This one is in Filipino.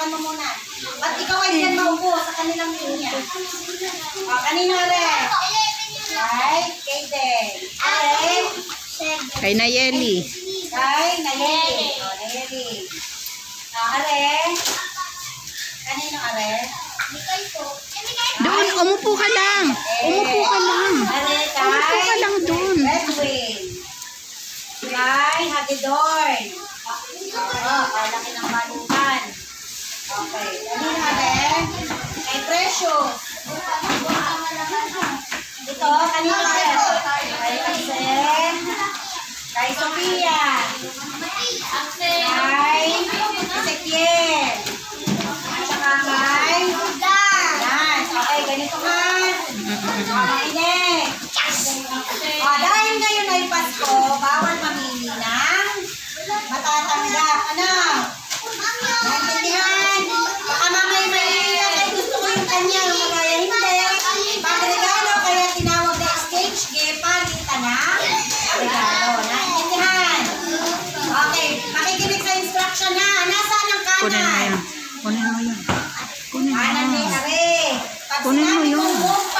hawakan mo muna. At ikaw ay dyan maupo sa kanilang linya. O, kanino rin? Kay Kaden. Rin? Kay Nayeli. Kay Nayeli. O, Nayeli. O, Are? Kanino Are? Doon, umupo ka lang. Umupo ka lang. Are Umupo ka lang doon. Redwin. Kay Hagedorn. Oo, kalaki ng balutan. Okay. Kanino Are? Kay Precious. Ito, kanino Are? Kay Axel. Kay Sophia. Kay Ezekiel. At saka kay Lance. Okay, ganito ka. Inek. Dahil ngayon ay Pasko, bawal mamili ng matatanggap. Ano? Naintindihan? Baka mamay maiiyak ay gusto ko yung kanya. Magaya hindi. Pagregalo kaya tinawag na exchange gift, palitan na regalo. Naintindihan? Okay, makikinig sa instruction ha. Nasaan ang kanan? Kunin mo yan. Kunin mo yan. Kunin mo. Kanan ni Are. Pag Kunin mo sinabi yun. kong move